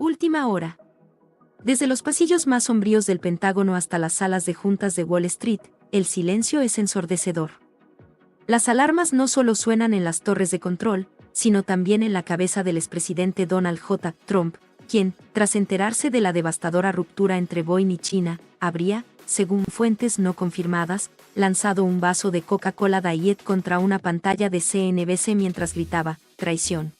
Última hora. Desde los pasillos más sombríos del Pentágono hasta las salas de juntas de Wall Street, el silencio es ensordecedor. Las alarmas no solo suenan en las torres de control, sino también en la cabeza del expresidente Donald J. Trump, quien, tras enterarse de la devastadora ruptura entre Boeing y China, habría, según fuentes no confirmadas, lanzado un vaso de Coca-Cola Diet contra una pantalla de CNBC mientras gritaba, «traición».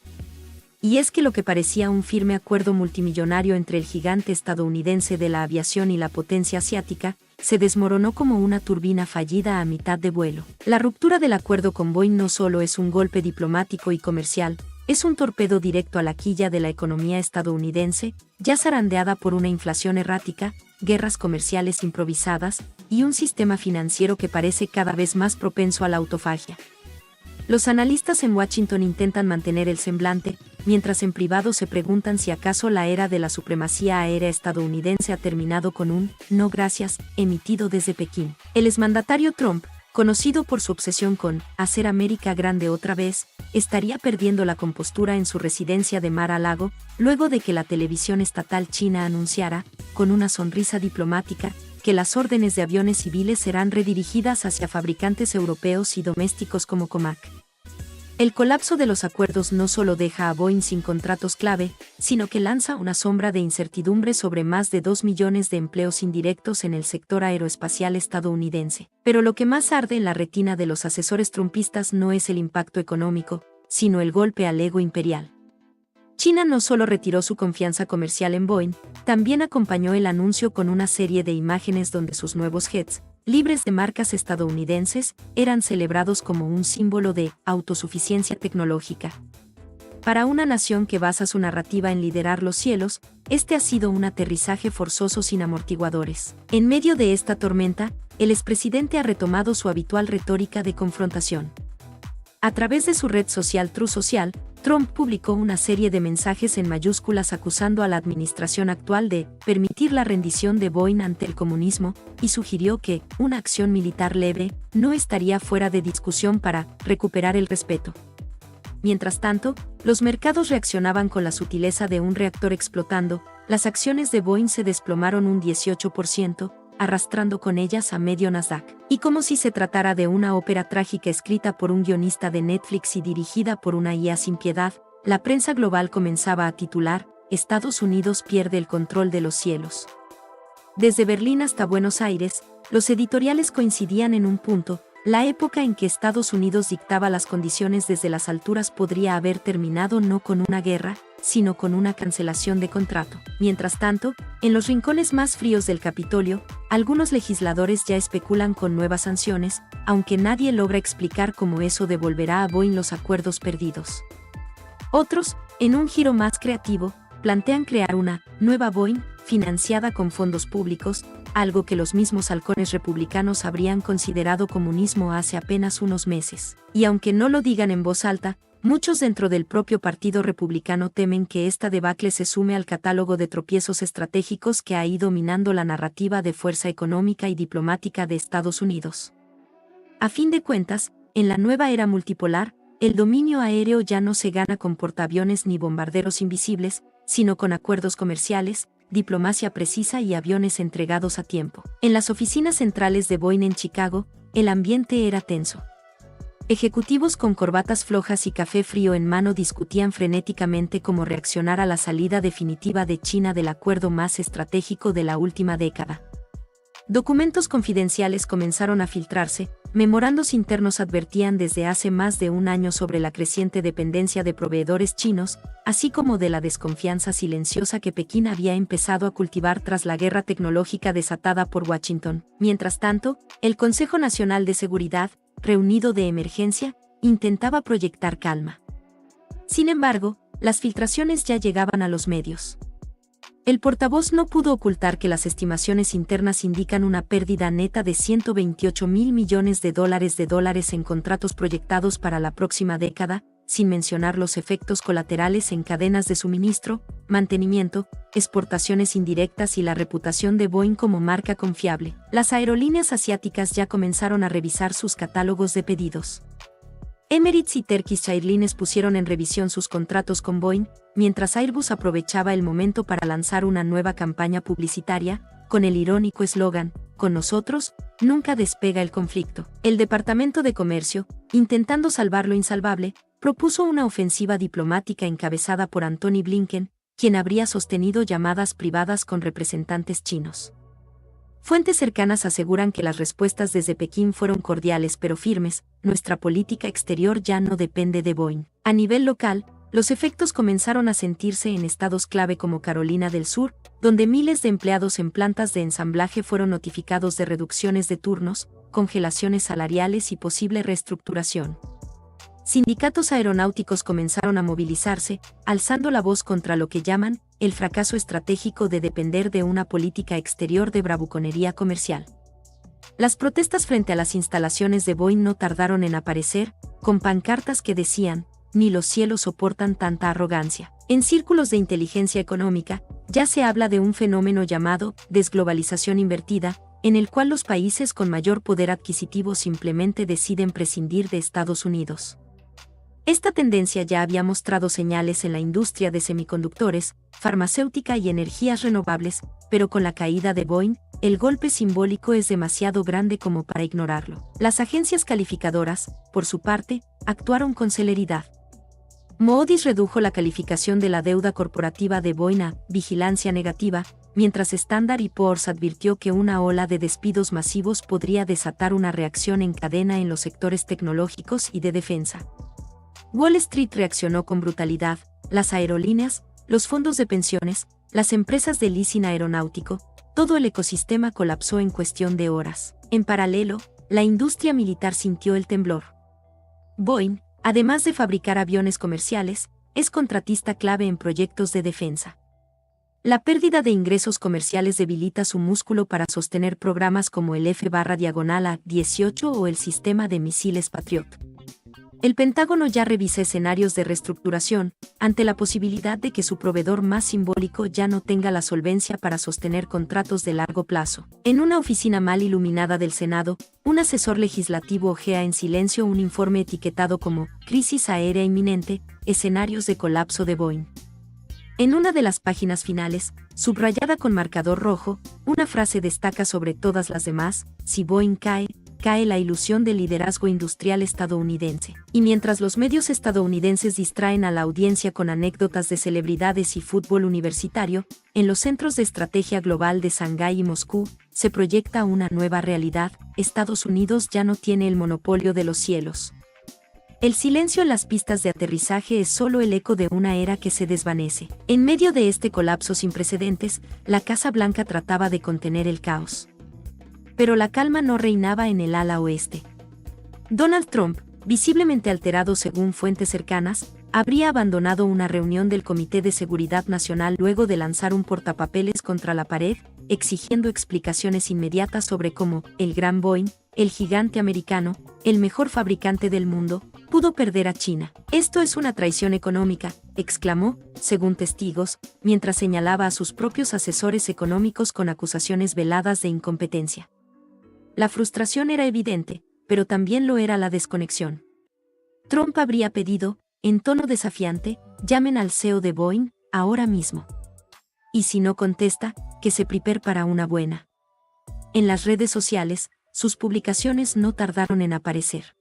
Y es que lo que parecía un firme acuerdo multimillonario entre el gigante estadounidense de la aviación y la potencia asiática, se desmoronó como una turbina fallida a mitad de vuelo. La ruptura del acuerdo con Boeing no solo es un golpe diplomático y comercial, es un torpedo directo a la quilla de la economía estadounidense, ya zarandeada por una inflación errática, guerras comerciales improvisadas y un sistema financiero que parece cada vez más propenso a la autofagia. Los analistas en Washington intentan mantener el semblante, mientras en privado se preguntan si acaso la era de la supremacía aérea estadounidense ha terminado con un «no gracias» emitido desde Pekín. El exmandatario Trump, conocido por su obsesión con «hacer América grande otra vez», estaría perdiendo la compostura en su residencia de Mar-a-Lago, luego de que la televisión estatal china anunciara, con una sonrisa diplomática, que las órdenes de aviones civiles serán redirigidas hacia fabricantes europeos y domésticos como Comac. El colapso de los acuerdos no solo deja a Boeing sin contratos clave, sino que lanza una sombra de incertidumbre sobre más de 2 millones de empleos indirectos en el sector aeroespacial estadounidense. Pero lo que más arde en la retina de los asesores trumpistas no es el impacto económico, sino el golpe al ego imperial. China no solo retiró su confianza comercial en Boeing, también acompañó el anuncio con una serie de imágenes donde sus nuevos jets, libres de marcas estadounidenses, eran celebrados como un símbolo de autosuficiencia tecnológica. Para una nación que basa su narrativa en liderar los cielos, este ha sido un aterrizaje forzoso sin amortiguadores. En medio de esta tormenta, el expresidente ha retomado su habitual retórica de confrontación. A través de su red social Truth Social, Trump publicó una serie de mensajes en mayúsculas acusando a la administración actual de permitir la rendición de Boeing ante el comunismo, y sugirió que una acción militar leve no estaría fuera de discusión para recuperar el respeto. Mientras tanto, los mercados reaccionaban con la sutileza de un reactor explotando, las acciones de Boeing se desplomaron un 18%, arrastrando con ellas a medio Nasdaq. Y como si se tratara de una ópera trágica escrita por un guionista de Netflix y dirigida por una IA sin piedad, la prensa global comenzaba a titular, «Estados Unidos pierde el control de los cielos». Desde Berlín hasta Buenos Aires, los editoriales coincidían en un punto: la época en que Estados Unidos dictaba las condiciones desde las alturas podría haber terminado no con una guerra, sino con una cancelación de contrato. Mientras tanto, en los rincones más fríos del Capitolio, algunos legisladores ya especulan con nuevas sanciones, aunque nadie logra explicar cómo eso devolverá a Boeing los acuerdos perdidos. Otros, en un giro más creativo, plantean crear una nueva Boeing, financiada con fondos públicos, algo que los mismos halcones republicanos habrían considerado comunismo hace apenas unos meses. Y aunque no lo digan en voz alta, muchos dentro del propio Partido Republicano temen que esta debacle se sume al catálogo de tropiezos estratégicos que ha ido minando la narrativa de fuerza económica y diplomática de Estados Unidos. A fin de cuentas, en la nueva era multipolar, el dominio aéreo ya no se gana con portaaviones ni bombarderos invisibles, sino con acuerdos comerciales, diplomacia precisa y aviones entregados a tiempo. En las oficinas centrales de Boeing en Chicago, el ambiente era tenso. Ejecutivos con corbatas flojas y café frío en mano discutían frenéticamente cómo reaccionar a la salida definitiva de China del acuerdo más estratégico de la última década. Documentos confidenciales comenzaron a filtrarse, memorandos internos advertían desde hace más de un año sobre la creciente dependencia de proveedores chinos, así como de la desconfianza silenciosa que Pekín había empezado a cultivar tras la guerra tecnológica desatada por Washington. Mientras tanto, el Consejo Nacional de Seguridad, reunido de emergencia, intentaba proyectar calma. Sin embargo, las filtraciones ya llegaban a los medios. El portavoz no pudo ocultar que las estimaciones internas indican una pérdida neta de 128.000 millones de dólares en contratos proyectados para la próxima década, sin mencionar los efectos colaterales en cadenas de suministro, mantenimiento, exportaciones indirectas y la reputación de Boeing como marca confiable. Las aerolíneas asiáticas ya comenzaron a revisar sus catálogos de pedidos. Emirates y Turkish Airlines pusieron en revisión sus contratos con Boeing, mientras Airbus aprovechaba el momento para lanzar una nueva campaña publicitaria, con el irónico eslogan, "Con nosotros, nunca despega el conflicto". El Departamento de Comercio, intentando salvar lo insalvable, propuso una ofensiva diplomática encabezada por Antony Blinken, quien habría sostenido llamadas privadas con representantes chinos. Fuentes cercanas aseguran que las respuestas desde Pekín fueron cordiales pero firmes: "Nuestra política exterior ya no depende de Boeing". A nivel local, los efectos comenzaron a sentirse en estados clave como Carolina del Sur, donde miles de empleados en plantas de ensamblaje fueron notificados de reducciones de turnos, congelaciones salariales y posible reestructuración. Sindicatos aeronáuticos comenzaron a movilizarse, alzando la voz contra lo que llaman el fracaso estratégico de depender de una política exterior de bravuconería comercial. Las protestas frente a las instalaciones de Boeing no tardaron en aparecer, con pancartas que decían: "Ni los cielos soportan tanta arrogancia". En círculos de inteligencia económica, ya se habla de un fenómeno llamado desglobalización invertida, en el cual los países con mayor poder adquisitivo simplemente deciden prescindir de Estados Unidos. Esta tendencia ya había mostrado señales en la industria de semiconductores, farmacéutica y energías renovables, pero con la caída de Boeing, el golpe simbólico es demasiado grande como para ignorarlo. Las agencias calificadoras, por su parte, actuaron con celeridad. Moody's redujo la calificación de la deuda corporativa de Boeing a vigilancia negativa, mientras Standard & Poor's advirtió que una ola de despidos masivos podría desatar una reacción en cadena en los sectores tecnológicos y de defensa. Wall Street reaccionó con brutalidad: las aerolíneas, los fondos de pensiones, las empresas de leasing aeronáutico, todo el ecosistema colapsó en cuestión de horas. En paralelo, la industria militar sintió el temblor. Boeing, además de fabricar aviones comerciales, es contratista clave en proyectos de defensa. La pérdida de ingresos comerciales debilita su músculo para sostener programas como el F-A-18 o el sistema de misiles Patriot. El Pentágono ya revisa escenarios de reestructuración, ante la posibilidad de que su proveedor más simbólico ya no tenga la solvencia para sostener contratos de largo plazo. En una oficina mal iluminada del Senado, un asesor legislativo hojea en silencio un informe etiquetado como "Crisis aérea inminente, escenarios de colapso de Boeing". En una de las páginas finales, subrayada con marcador rojo, una frase destaca sobre todas las demás: "Si Boeing cae, cae la ilusión del liderazgo industrial estadounidense". Y mientras los medios estadounidenses distraen a la audiencia con anécdotas de celebridades y fútbol universitario, en los centros de estrategia global de Shanghái y Moscú, se proyecta una nueva realidad: Estados Unidos ya no tiene el monopolio de los cielos. El silencio en las pistas de aterrizaje es solo el eco de una era que se desvanece. En medio de este colapso sin precedentes, la Casa Blanca trataba de contener el caos. Pero la calma no reinaba en el ala oeste. Donald Trump, visiblemente alterado según fuentes cercanas, habría abandonado una reunión del Comité de Seguridad Nacional luego de lanzar un portapapeles contra la pared, exigiendo explicaciones inmediatas sobre cómo el gran Boeing, el gigante americano, el mejor fabricante del mundo, pudo perder a China. "Esto es una traición económica", exclamó, según testigos, mientras señalaba a sus propios asesores económicos con acusaciones veladas de incompetencia. La frustración era evidente, pero también lo era la desconexión. Trump habría pedido, en tono desafiante: "Llamen al CEO de Boeing, ahora mismo. Y si no contesta, que se prepare para una buena". En las redes sociales, sus publicaciones no tardaron en aparecer.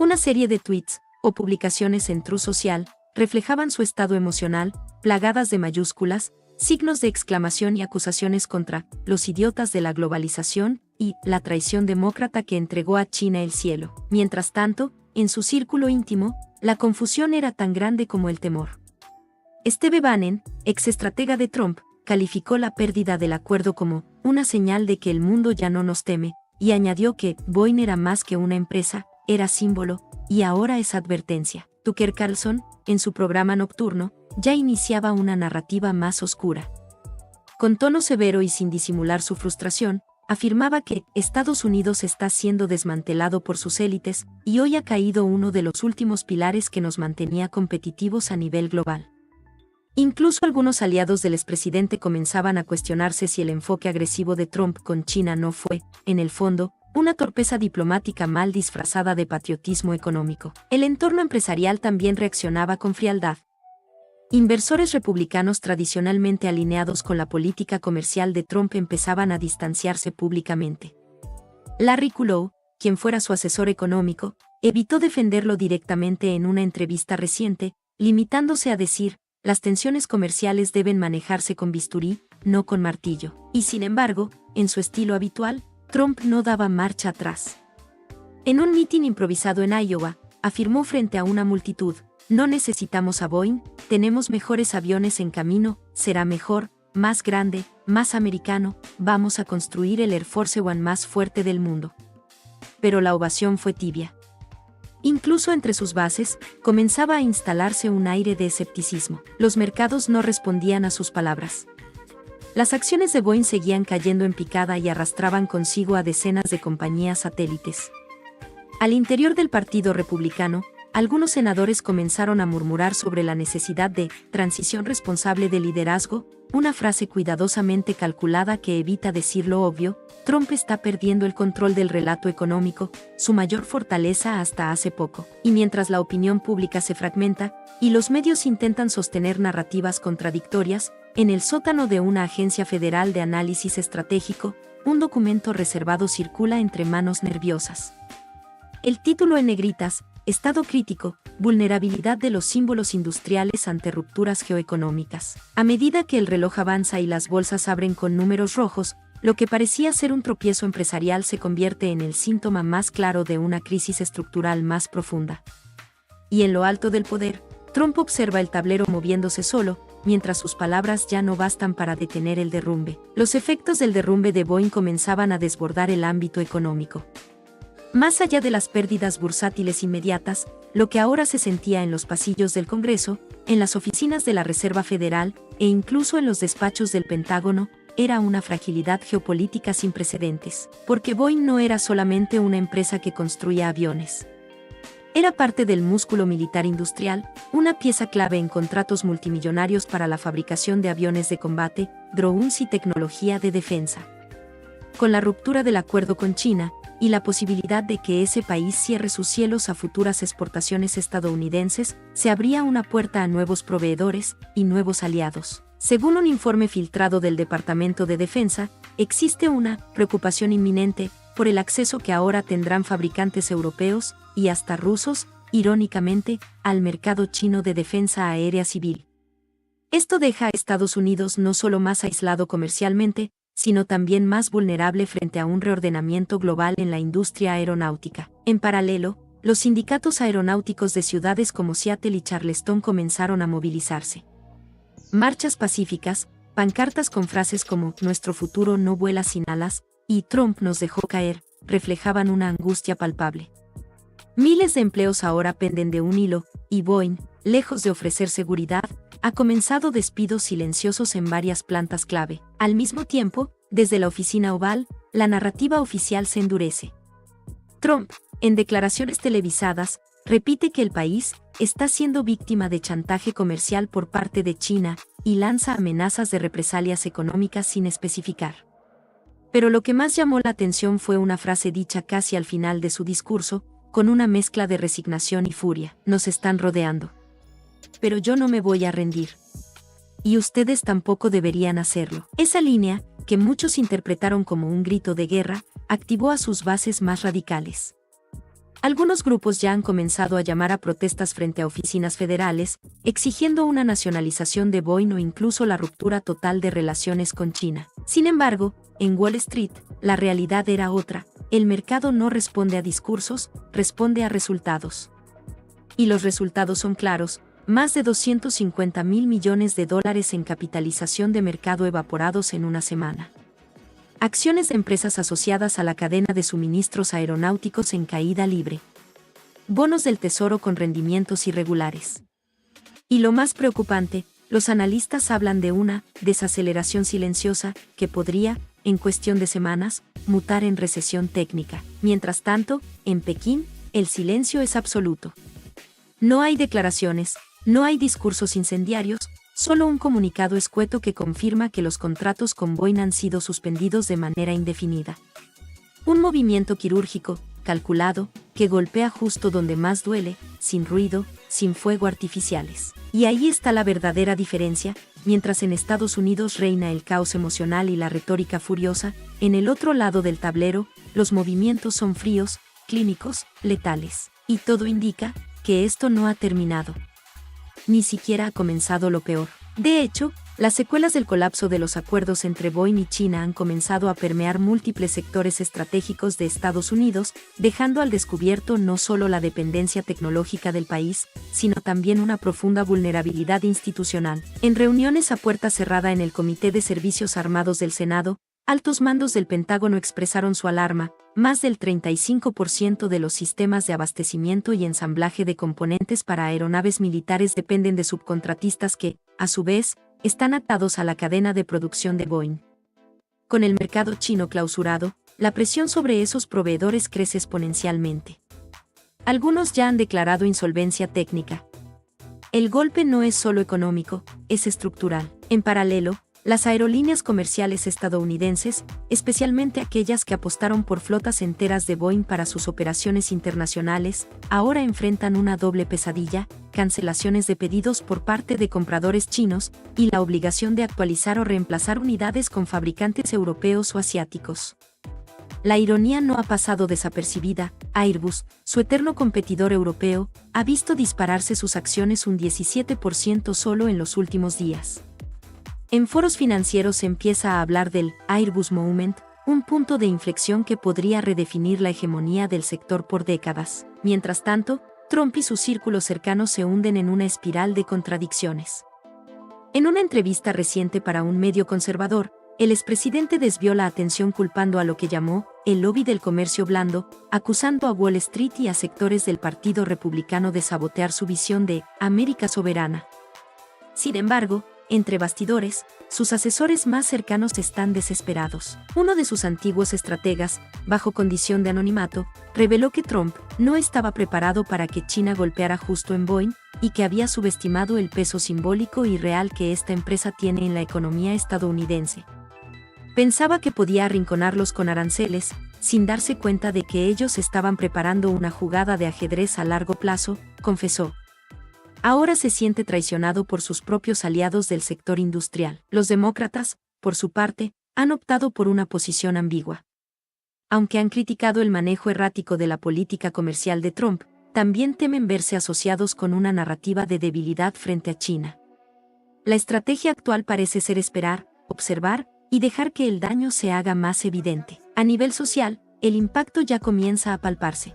Una serie de tweets, o publicaciones en Truth Social, reflejaban su estado emocional, plagadas de mayúsculas, signos de exclamación y acusaciones contra "los idiotas de la globalización" y "la traición demócrata que entregó a China el cielo". Mientras tanto, en su círculo íntimo, la confusión era tan grande como el temor. Steve Bannon, exestratega de Trump, calificó la pérdida del acuerdo como una señal de que el mundo ya no nos teme, y añadió que Boeing era más que una empresa, era símbolo, y ahora es advertencia. Tucker Carlson, en su programa nocturno, ya iniciaba una narrativa más oscura. Con tono severo y sin disimular su frustración, afirmaba que Estados Unidos está siendo desmantelado por sus élites, y hoy ha caído uno de los últimos pilares que nos mantenía competitivos a nivel global. Incluso algunos aliados del expresidente comenzaban a cuestionarse si el enfoque agresivo de Trump con China no fue, en el fondo, una torpeza diplomática mal disfrazada de patriotismo económico. El entorno empresarial también reaccionaba con frialdad. Inversores republicanos tradicionalmente alineados con la política comercial de Trump empezaban a distanciarse públicamente. Larry Kudlow, quien fuera su asesor económico, evitó defenderlo directamente en una entrevista reciente, limitándose a decir: las tensiones comerciales deben manejarse con bisturí, no con martillo. Y sin embargo, en su estilo habitual, Trump no daba marcha atrás. En un mitin improvisado en Iowa, afirmó frente a una multitud: no necesitamos a Boeing, tenemos mejores aviones en camino, será mejor, más grande, más americano, vamos a construir el Air Force One más fuerte del mundo. Pero la ovación fue tibia. Incluso entre sus bases, comenzaba a instalarse un aire de escepticismo. Los mercados no respondían a sus palabras. Las acciones de Boeing seguían cayendo en picada y arrastraban consigo a decenas de compañías satélites. Al interior del Partido Republicano, algunos senadores comenzaron a murmurar sobre la necesidad de transición responsable de liderazgo, una frase cuidadosamente calculada que evita decir lo obvio: Trump está perdiendo el control del relato económico, su mayor fortaleza hasta hace poco. Y mientras la opinión pública se fragmenta, y los medios intentan sostener narrativas contradictorias, en el sótano de una agencia federal de análisis estratégico, un documento reservado circula entre manos nerviosas. El título en negritas: Estado crítico, vulnerabilidad de los símbolos industriales ante rupturas geoeconómicas. A medida que el reloj avanza y las bolsas abren con números rojos, lo que parecía ser un tropiezo empresarial se convierte en el síntoma más claro de una crisis estructural más profunda. Y en lo alto del poder, Trump observa el tablero moviéndose solo, mientras sus palabras ya no bastan para detener el derrumbe. Los efectos del derrumbe de Boeing comenzaban a desbordar el ámbito económico. Más allá de las pérdidas bursátiles inmediatas, lo que ahora se sentía en los pasillos del Congreso, en las oficinas de la Reserva Federal e incluso en los despachos del Pentágono, era una fragilidad geopolítica sin precedentes. Porque Boeing no era solamente una empresa que construía aviones. Era parte del músculo militar industrial, una pieza clave en contratos multimillonarios para la fabricación de aviones de combate, drones y tecnología de defensa. Con la ruptura del acuerdo con China, y la posibilidad de que ese país cierre sus cielos a futuras exportaciones estadounidenses, se abría una puerta a nuevos proveedores y nuevos aliados. Según un informe filtrado del Departamento de Defensa, existe una preocupación inminente por el acceso que ahora tendrán fabricantes europeos, y hasta rusos, irónicamente, al mercado chino de defensa aérea civil. Esto deja a Estados Unidos no solo más aislado comercialmente, sino también más vulnerable frente a un reordenamiento global en la industria aeronáutica. En paralelo, los sindicatos aeronáuticos de ciudades como Seattle y Charleston comenzaron a movilizarse. Marchas pacíficas, pancartas con frases como «Nuestro futuro no vuela sin alas» y «Trump nos dejó caer», reflejaban una angustia palpable. Miles de empleos ahora penden de un hilo, y Boeing, lejos de ofrecer seguridad, ha comenzado despidos silenciosos en varias plantas clave. Al mismo tiempo, desde la oficina oval, la narrativa oficial se endurece. Trump, en declaraciones televisadas, repite que el país está siendo víctima de chantaje comercial por parte de China y lanza amenazas de represalias económicas sin especificar. Pero lo que más llamó la atención fue una frase dicha casi al final de su discurso, con una mezcla de resignación y furia: «Nos están rodeando. Pero yo no me voy a rendir. Y ustedes tampoco deberían hacerlo». Esa línea, que muchos interpretaron como un grito de guerra, activó a sus bases más radicales. Algunos grupos ya han comenzado a llamar a protestas frente a oficinas federales, exigiendo una nacionalización de Boeing o incluso la ruptura total de relaciones con China. Sin embargo, en Wall Street, la realidad era otra: el mercado no responde a discursos, responde a resultados. Y los resultados son claros: más de 250.000 millones de dólares en capitalización de mercado evaporados en una semana. Acciones de empresas asociadas a la cadena de suministros aeronáuticos en caída libre. Bonos del Tesoro con rendimientos irregulares. Y lo más preocupante, los analistas hablan de una desaceleración silenciosa que podría, en cuestión de semanas, mutar en recesión técnica. Mientras tanto, en Pekín, el silencio es absoluto. No hay declaraciones, no hay discursos incendiarios, solo un comunicado escueto que confirma que los contratos con Boeing han sido suspendidos de manera indefinida. Un movimiento quirúrgico, calculado, que golpea justo donde más duele, sin ruido, sin fuego artificiales. Y ahí está la verdadera diferencia: mientras en Estados Unidos reina el caos emocional y la retórica furiosa, en el otro lado del tablero, los movimientos son fríos, clínicos, letales. Y todo indica que esto no ha terminado. Ni siquiera ha comenzado lo peor. De hecho, las secuelas del colapso de los acuerdos entre Boeing y China han comenzado a permear múltiples sectores estratégicos de Estados Unidos, dejando al descubierto no solo la dependencia tecnológica del país, sino también una profunda vulnerabilidad institucional. En reuniones a puerta cerrada en el Comité de Servicios Armados del Senado, altos mandos del Pentágono expresaron su alarma: más del 35% de los sistemas de abastecimiento y ensamblaje de componentes para aeronaves militares dependen de subcontratistas que, a su vez, están atados a la cadena de producción de Boeing. Con el mercado chino clausurado, la presión sobre esos proveedores crece exponencialmente. Algunos ya han declarado insolvencia técnica. El golpe no es solo económico, es estructural. En paralelo, las aerolíneas comerciales estadounidenses, especialmente aquellas que apostaron por flotas enteras de Boeing para sus operaciones internacionales, ahora enfrentan una doble pesadilla: cancelaciones de pedidos por parte de compradores chinos y la obligación de actualizar o reemplazar unidades con fabricantes europeos o asiáticos. La ironía no ha pasado desapercibida: Airbus, su eterno competidor europeo, ha visto dispararse sus acciones un 17% solo en los últimos días. En foros financieros se empieza a hablar del Airbus Moment, un punto de inflexión que podría redefinir la hegemonía del sector por décadas. Mientras tanto, Trump y sus círculos cercanos se hunden en una espiral de contradicciones. En una entrevista reciente para un medio conservador, el expresidente desvió la atención culpando a lo que llamó el lobby del comercio blando, acusando a Wall Street y a sectores del Partido Republicano de sabotear su visión de América soberana. Sin embargo, entre bastidores, sus asesores más cercanos están desesperados. Uno de sus antiguos estrategas, bajo condición de anonimato, reveló que Trump no estaba preparado para que China golpeara justo en Boeing y que había subestimado el peso simbólico y real que esta empresa tiene en la economía estadounidense. Pensaba que podía arrinconarlos con aranceles, sin darse cuenta de que ellos estaban preparando una jugada de ajedrez a largo plazo, confesó. Ahora se siente traicionado por sus propios aliados del sector industrial. Los demócratas, por su parte, han optado por una posición ambigua. Aunque han criticado el manejo errático de la política comercial de Trump, también temen verse asociados con una narrativa de debilidad frente a China. La estrategia actual parece ser esperar, observar y dejar que el daño se haga más evidente. A nivel social, el impacto ya comienza a palparse.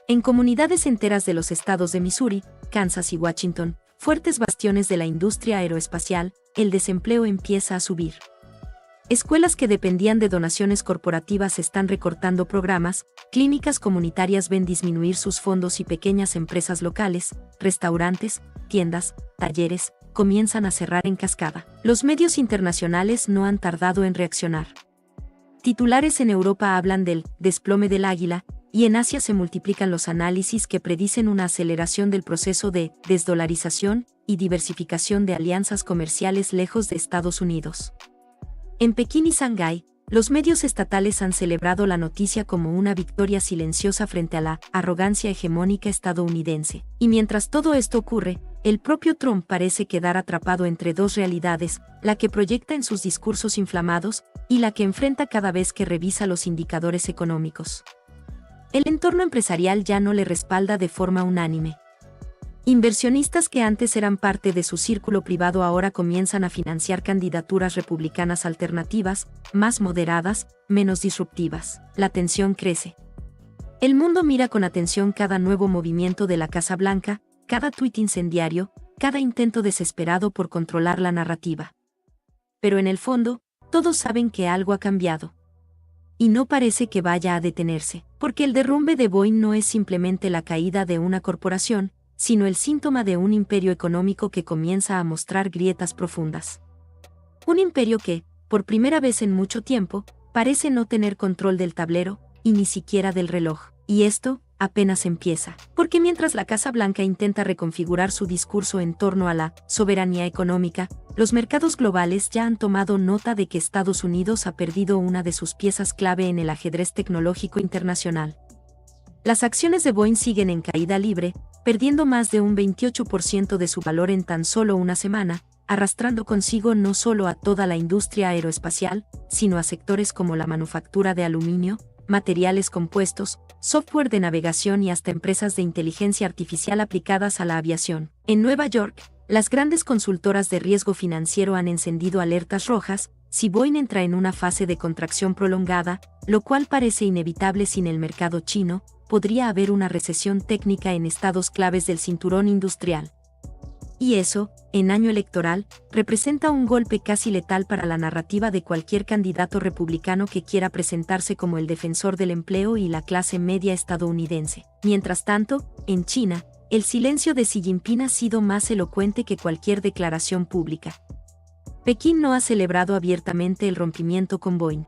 En comunidades enteras de los estados de Missouri, Kansas y Washington, fuertes bastiones de la industria aeroespacial, el desempleo empieza a subir. Escuelas que dependían de donaciones corporativas están recortando programas, clínicas comunitarias ven disminuir sus fondos y pequeñas empresas locales, restaurantes, tiendas, talleres, comienzan a cerrar en cascada. Los medios internacionales no han tardado en reaccionar. Titulares en Europa hablan del desplome del águila, y en Asia se multiplican los análisis que predicen una aceleración del proceso de desdolarización y diversificación de alianzas comerciales lejos de Estados Unidos. En Pekín y Shanghái, los medios estatales han celebrado la noticia como una victoria silenciosa frente a la arrogancia hegemónica estadounidense. Y mientras todo esto ocurre, el propio Trump parece quedar atrapado entre dos realidades, la que proyecta en sus discursos inflamados y la que enfrenta cada vez que revisa los indicadores económicos. El entorno empresarial ya no le respalda de forma unánime. Inversionistas que antes eran parte de su círculo privado ahora comienzan a financiar candidaturas republicanas alternativas, más moderadas, menos disruptivas. La tensión crece. El mundo mira con atención cada nuevo movimiento de la Casa Blanca, cada tuit incendiario, cada intento desesperado por controlar la narrativa. Pero en el fondo, todos saben que algo ha cambiado. Y no parece que vaya a detenerse, porque el derrumbe de Boeing no es simplemente la caída de una corporación, sino el síntoma de un imperio económico que comienza a mostrar grietas profundas. Un imperio que, por primera vez en mucho tiempo, parece no tener control del tablero, y ni siquiera del reloj. Y esto, apenas empieza. Porque mientras la Casa Blanca intenta reconfigurar su discurso en torno a la soberanía económica, los mercados globales ya han tomado nota de que Estados Unidos ha perdido una de sus piezas clave en el ajedrez tecnológico internacional. Las acciones de Boeing siguen en caída libre, perdiendo más de un 28% de su valor en tan solo una semana, arrastrando consigo no solo a toda la industria aeroespacial, sino a sectores como la manufactura de aluminio, materiales compuestos, software de navegación y hasta empresas de inteligencia artificial aplicadas a la aviación. En Nueva York, las grandes consultoras de riesgo financiero han encendido alertas rojas si Boeing entra en una fase de contracción prolongada, lo cual parece inevitable sin el mercado chino. Podría haber una recesión técnica en estados claves del cinturón industrial. Y eso, en año electoral, representa un golpe casi letal para la narrativa de cualquier candidato republicano que quiera presentarse como el defensor del empleo y la clase media estadounidense. Mientras tanto, en China, el silencio de Xi Jinping ha sido más elocuente que cualquier declaración pública. Pekín no ha celebrado abiertamente el rompimiento con Boeing.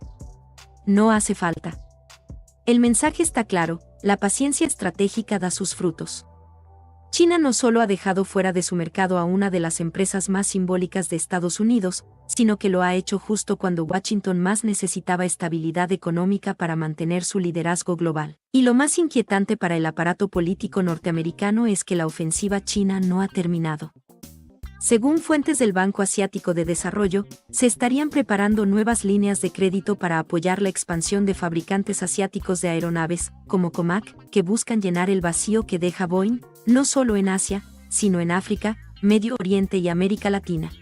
No hace falta. El mensaje está claro, la paciencia estratégica da sus frutos. China no solo ha dejado fuera de su mercado a una de las empresas más simbólicas de Estados Unidos, sino que lo ha hecho justo cuando Washington más necesitaba estabilidad económica para mantener su liderazgo global. Y lo más inquietante para el aparato político norteamericano es que la ofensiva china no ha terminado. Según fuentes del Banco Asiático de Desarrollo, se estarían preparando nuevas líneas de crédito para apoyar la expansión de fabricantes asiáticos de aeronaves, como Comac, que buscan llenar el vacío que deja Boeing, no solo en Asia, sino en África, Medio Oriente y América Latina.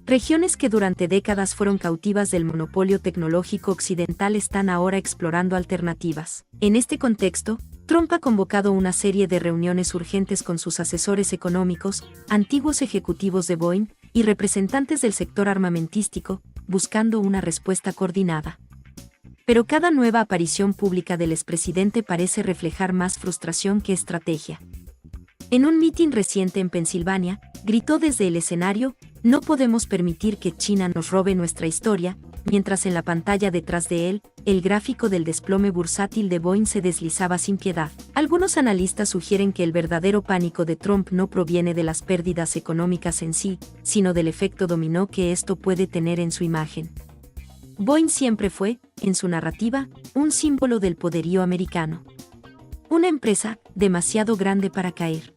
Regiones que durante décadas fueron cautivas del monopolio tecnológico occidental están ahora explorando alternativas. En este contexto, Trump ha convocado una serie de reuniones urgentes con sus asesores económicos, antiguos ejecutivos de Boeing y representantes del sector armamentístico, buscando una respuesta coordinada. Pero cada nueva aparición pública del expresidente parece reflejar más frustración que estrategia. En un mitin reciente en Pensilvania, gritó desde el escenario: "No podemos permitir que China nos robe nuestra historia", mientras en la pantalla detrás de él, el gráfico del desplome bursátil de Boeing se deslizaba sin piedad. Algunos analistas sugieren que el verdadero pánico de Trump no proviene de las pérdidas económicas en sí, sino del efecto dominó que esto puede tener en su imagen. Boeing siempre fue, en su narrativa, un símbolo del poderío americano. Una empresa demasiado grande para caer.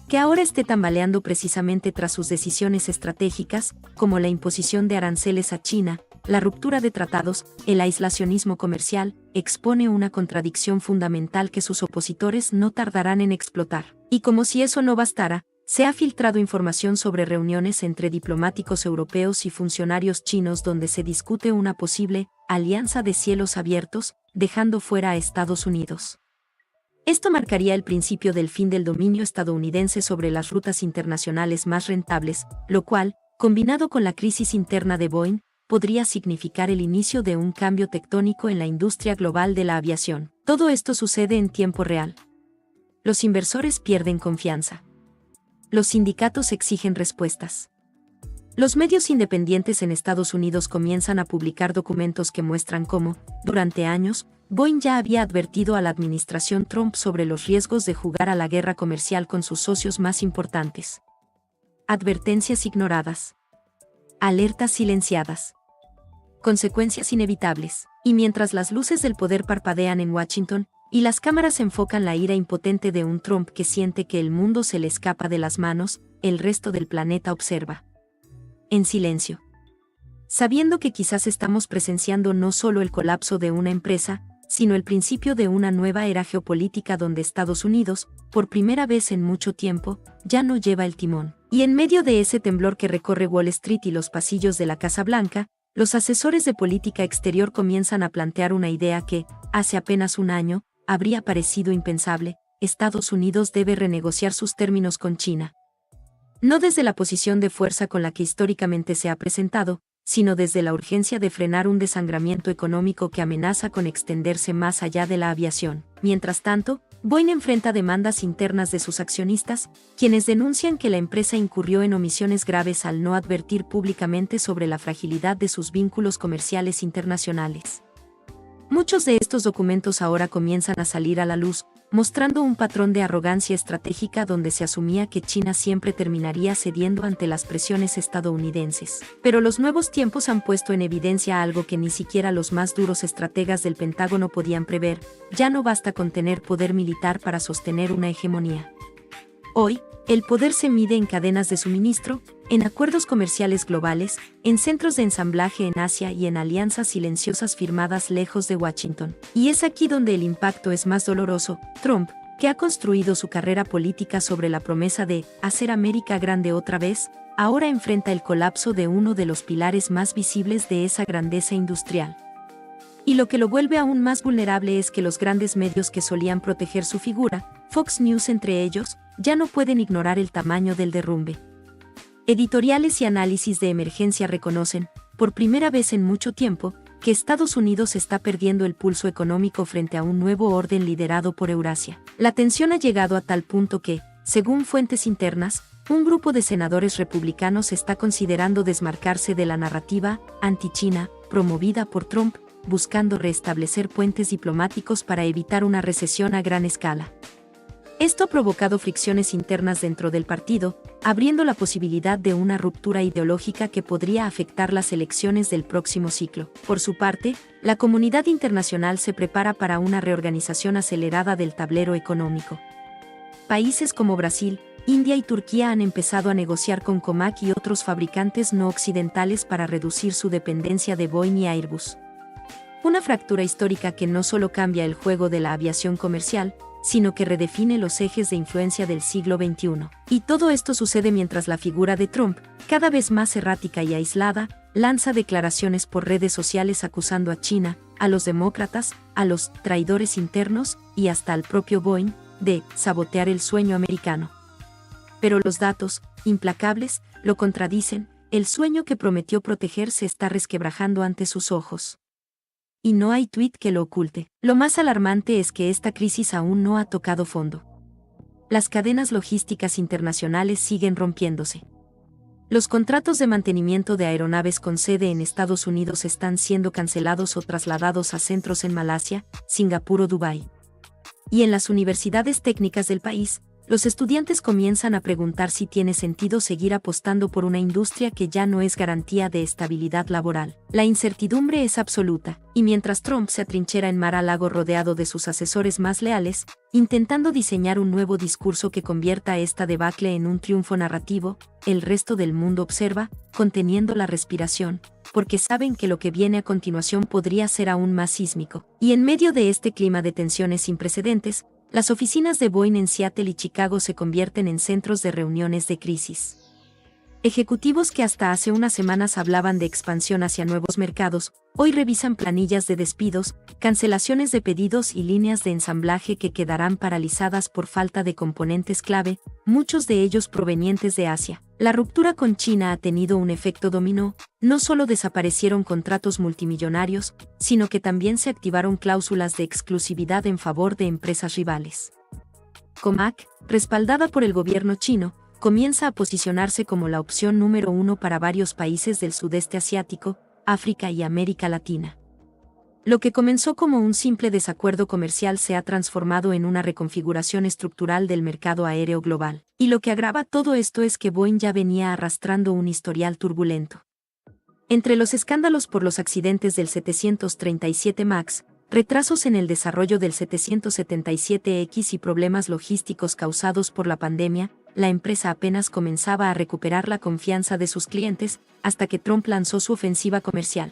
Que ahora esté tambaleando precisamente tras sus decisiones estratégicas, como la imposición de aranceles a China, la ruptura de tratados, el aislacionismo comercial, expone una contradicción fundamental que sus opositores no tardarán en explotar. Y como si eso no bastara, se ha filtrado información sobre reuniones entre diplomáticos europeos y funcionarios chinos donde se discute una posible alianza de cielos abiertos, dejando fuera a Estados Unidos. Esto marcaría el principio del fin del dominio estadounidense sobre las rutas internacionales más rentables, lo cual, combinado con la crisis interna de Boeing, podría significar el inicio de un cambio tectónico en la industria global de la aviación. Todo esto sucede en tiempo real. Los inversores pierden confianza. Los sindicatos exigen respuestas. Los medios independientes en Estados Unidos comienzan a publicar documentos que muestran cómo, durante años, Boeing ya había advertido a la administración Trump sobre los riesgos de jugar a la guerra comercial con sus socios más importantes. Advertencias ignoradas. Alertas silenciadas. Consecuencias inevitables. Y mientras las luces del poder parpadean en Washington, y las cámaras enfocan la ira impotente de un Trump que siente que el mundo se le escapa de las manos, el resto del planeta observa. En silencio. Sabiendo que quizás estamos presenciando no solo el colapso de una empresa, sino el principio de una nueva era geopolítica donde Estados Unidos, por primera vez en mucho tiempo, ya no lleva el timón. Y en medio de ese temblor que recorre Wall Street y los pasillos de la Casa Blanca, los asesores de política exterior comienzan a plantear una idea que, hace apenas un año, habría parecido impensable: Estados Unidos debe renegociar sus términos con China. No desde la posición de fuerza con la que históricamente se ha presentado, sino desde la urgencia de frenar un desangramiento económico que amenaza con extenderse más allá de la aviación. Mientras tanto, Boeing enfrenta demandas internas de sus accionistas, quienes denuncian que la empresa incurrió en omisiones graves al no advertir públicamente sobre la fragilidad de sus vínculos comerciales internacionales. Muchos de estos documentos ahora comienzan a salir a la luz, mostrando un patrón de arrogancia estratégica donde se asumía que China siempre terminaría cediendo ante las presiones estadounidenses. Pero los nuevos tiempos han puesto en evidencia algo que ni siquiera los más duros estrategas del Pentágono podían prever: ya no basta con tener poder militar para sostener una hegemonía. Hoy, el poder se mide en cadenas de suministro, en acuerdos comerciales globales, en centros de ensamblaje en Asia y en alianzas silenciosas firmadas lejos de Washington. Y es aquí donde el impacto es más doloroso. Trump, que ha construido su carrera política sobre la promesa de hacer América grande otra vez, ahora enfrenta el colapso de uno de los pilares más visibles de esa grandeza industrial. Y lo que lo vuelve aún más vulnerable es que los grandes medios que solían proteger su figura, Fox News entre ellos, ya no pueden ignorar el tamaño del derrumbe. Editoriales y análisis de emergencia reconocen, por primera vez en mucho tiempo, que Estados Unidos está perdiendo el pulso económico frente a un nuevo orden liderado por Eurasia. La tensión ha llegado a tal punto que, según fuentes internas, un grupo de senadores republicanos está considerando desmarcarse de la narrativa anti-China promovida por Trump, buscando restablecer puentes diplomáticos para evitar una recesión a gran escala. Esto ha provocado fricciones internas dentro del partido, abriendo la posibilidad de una ruptura ideológica que podría afectar las elecciones del próximo ciclo. Por su parte, la comunidad internacional se prepara para una reorganización acelerada del tablero económico. Países como Brasil, India y Turquía han empezado a negociar con COMAC y otros fabricantes no occidentales para reducir su dependencia de Boeing y Airbus. Una fractura histórica que no solo cambia el juego de la aviación comercial, sino que redefine los ejes de influencia del siglo XXI. Y todo esto sucede mientras la figura de Trump, cada vez más errática y aislada, lanza declaraciones por redes sociales acusando a China, a los demócratas, a los traidores internos y hasta al propio Boeing, de sabotear el sueño americano. Pero los datos, implacables, lo contradicen. El sueño que prometió proteger se está resquebrajando ante sus ojos. Y no hay tuit que lo oculte. Lo más alarmante es que esta crisis aún no ha tocado fondo. Las cadenas logísticas internacionales siguen rompiéndose. Los contratos de mantenimiento de aeronaves con sede en Estados Unidos están siendo cancelados o trasladados a centros en Malasia, Singapur o Dubái. Y en las universidades técnicas del país, los estudiantes comienzan a preguntar si tiene sentido seguir apostando por una industria que ya no es garantía de estabilidad laboral. La incertidumbre es absoluta, y mientras Trump se atrinchera en Mar-a-Lago rodeado de sus asesores más leales, intentando diseñar un nuevo discurso que convierta esta debacle en un triunfo narrativo, el resto del mundo observa, conteniendo la respiración, porque saben que lo que viene a continuación podría ser aún más sísmico. Y en medio de este clima de tensiones sin precedentes, las oficinas de Boeing en Seattle y Chicago se convierten en centros de reuniones de crisis. Ejecutivos que hasta hace unas semanas hablaban de expansión hacia nuevos mercados, hoy revisan planillas de despidos, cancelaciones de pedidos y líneas de ensamblaje que quedarán paralizadas por falta de componentes clave, muchos de ellos provenientes de Asia. La ruptura con China ha tenido un efecto dominó, no solo desaparecieron contratos multimillonarios, sino que también se activaron cláusulas de exclusividad en favor de empresas rivales. COMAC, respaldada por el gobierno chino, comienza a posicionarse como la opción número 1 para varios países del sudeste asiático, África y América Latina. Lo que comenzó como un simple desacuerdo comercial se ha transformado en una reconfiguración estructural del mercado aéreo global. Y lo que agrava todo esto es que Boeing ya venía arrastrando un historial turbulento. Entre los escándalos por los accidentes del 737 MAX, retrasos en el desarrollo del 777X y problemas logísticos causados por la pandemia, la empresa apenas comenzaba a recuperar la confianza de sus clientes, hasta que Trump lanzó su ofensiva comercial.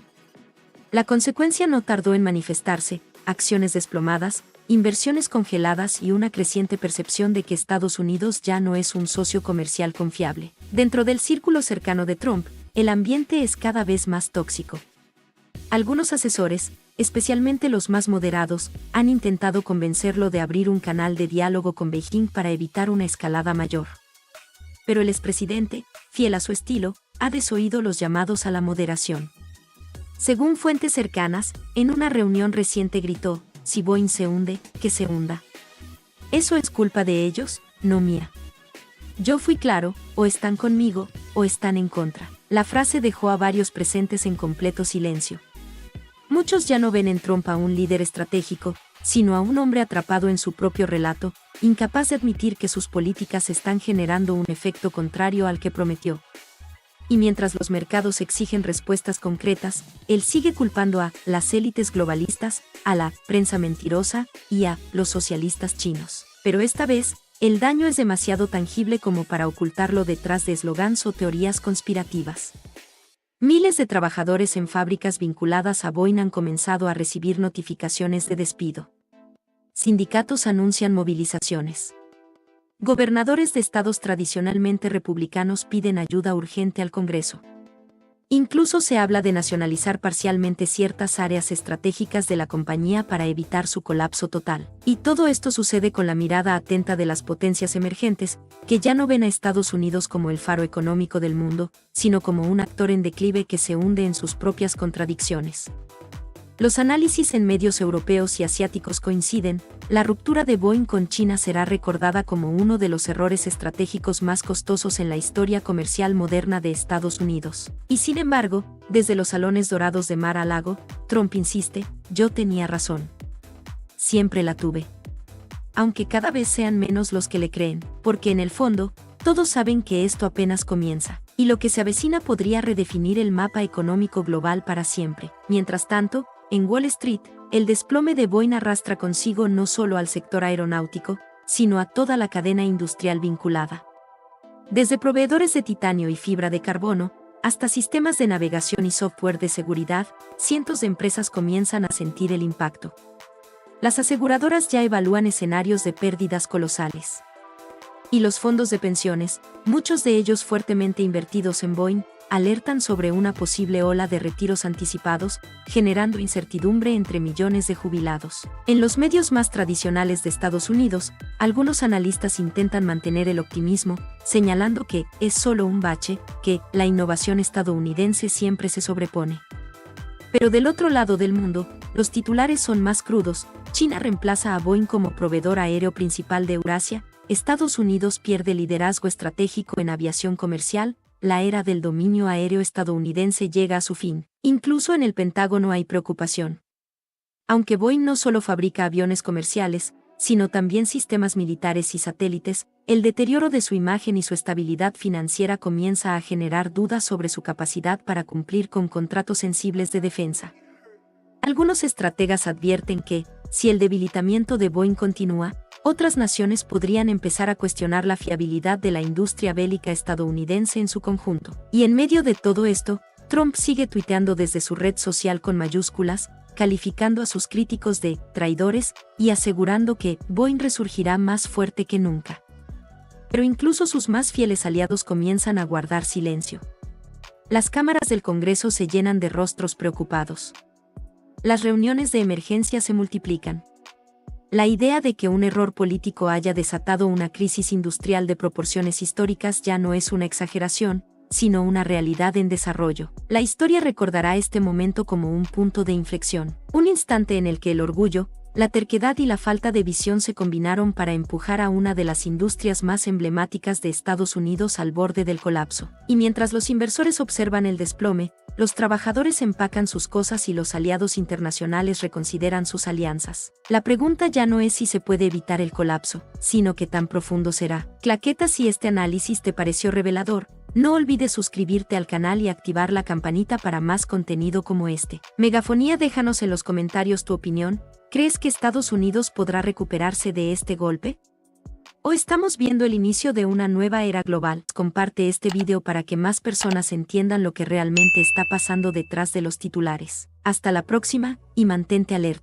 La consecuencia no tardó en manifestarse: acciones desplomadas, inversiones congeladas y una creciente percepción de que Estados Unidos ya no es un socio comercial confiable. Dentro del círculo cercano de Trump, el ambiente es cada vez más tóxico. Algunos asesores, especialmente los más moderados, han intentado convencerlo de abrir un canal de diálogo con Beijing para evitar una escalada mayor. Pero el expresidente, fiel a su estilo, ha desoído los llamados a la moderación. Según fuentes cercanas, en una reunión reciente gritó: si Boeing se hunde, que se hunda. Eso es culpa de ellos, no mía. Yo fui claro: o están conmigo, o están en contra. La frase dejó a varios presentes en completo silencio. Muchos ya no ven en Trump a un líder estratégico, sino a un hombre atrapado en su propio relato, incapaz de admitir que sus políticas están generando un efecto contrario al que prometió. Y mientras los mercados exigen respuestas concretas, él sigue culpando a las élites globalistas, a la prensa mentirosa y a los socialistas chinos. Pero esta vez, el daño es demasiado tangible como para ocultarlo detrás de eslogans o teorías conspirativas. Miles de trabajadores en fábricas vinculadas a Boeing han comenzado a recibir notificaciones de despido. Sindicatos anuncian movilizaciones. Gobernadores de estados tradicionalmente republicanos piden ayuda urgente al Congreso. Incluso se habla de nacionalizar parcialmente ciertas áreas estratégicas de la compañía para evitar su colapso total. Y todo esto sucede con la mirada atenta de las potencias emergentes, que ya no ven a Estados Unidos como el faro económico del mundo, sino como un actor en declive que se hunde en sus propias contradicciones. Los análisis en medios europeos y asiáticos coinciden, la ruptura de Boeing con China será recordada como uno de los errores estratégicos más costosos en la historia comercial moderna de Estados Unidos. Y sin embargo, desde los salones dorados de Mar-a-Lago, Trump insiste, yo tenía razón. Siempre la tuve. Aunque cada vez sean menos los que le creen, porque en el fondo, todos saben que esto apenas comienza, y lo que se avecina podría redefinir el mapa económico global para siempre. Mientras tanto, en Wall Street, el desplome de Boeing arrastra consigo no solo al sector aeronáutico, sino a toda la cadena industrial vinculada. Desde proveedores de titanio y fibra de carbono, hasta sistemas de navegación y software de seguridad, cientos de empresas comienzan a sentir el impacto. Las aseguradoras ya evalúan escenarios de pérdidas colosales. Y los fondos de pensiones, muchos de ellos fuertemente invertidos en Boeing, alertan sobre una posible ola de retiros anticipados, generando incertidumbre entre millones de jubilados. En los medios más tradicionales de Estados Unidos, algunos analistas intentan mantener el optimismo, señalando que es solo un bache, que la innovación estadounidense siempre se sobrepone. Pero del otro lado del mundo, los titulares son más crudos. China reemplaza a Boeing como proveedor aéreo principal de Eurasia, Estados Unidos pierde liderazgo estratégico en aviación comercial, la era del dominio aéreo estadounidense llega a su fin. Incluso en el Pentágono hay preocupación. Aunque Boeing no solo fabrica aviones comerciales, sino también sistemas militares y satélites, el deterioro de su imagen y su estabilidad financiera comienza a generar dudas sobre su capacidad para cumplir con contratos sensibles de defensa. Algunos estrategas advierten que, si el debilitamiento de Boeing continúa, otras naciones podrían empezar a cuestionar la fiabilidad de la industria bélica estadounidense en su conjunto. Y en medio de todo esto, Trump sigue tuiteando desde su red social con mayúsculas, calificando a sus críticos de traidores y asegurando que Boeing resurgirá más fuerte que nunca. Pero incluso sus más fieles aliados comienzan a guardar silencio. Las cámaras del Congreso se llenan de rostros preocupados. Las reuniones de emergencia se multiplican. La idea de que un error político haya desatado una crisis industrial de proporciones históricas ya no es una exageración, sino una realidad en desarrollo. La historia recordará este momento como un punto de inflexión, un instante en el que el orgullo, la terquedad y la falta de visión se combinaron para empujar a una de las industrias más emblemáticas de Estados Unidos al borde del colapso. Y mientras los inversores observan el desplome, los trabajadores empacan sus cosas y los aliados internacionales reconsideran sus alianzas. La pregunta ya no es si se puede evitar el colapso, sino qué tan profundo será. Claqueta, si este análisis te pareció revelador, no olvides suscribirte al canal y activar la campanita para más contenido como este. Megafonía, déjanos en los comentarios tu opinión. ¿Crees que Estados Unidos podrá recuperarse de este golpe? ¿O estamos viendo el inicio de una nueva era global? Comparte este video para que más personas entiendan lo que realmente está pasando detrás de los titulares. Hasta la próxima, y mantente alerta.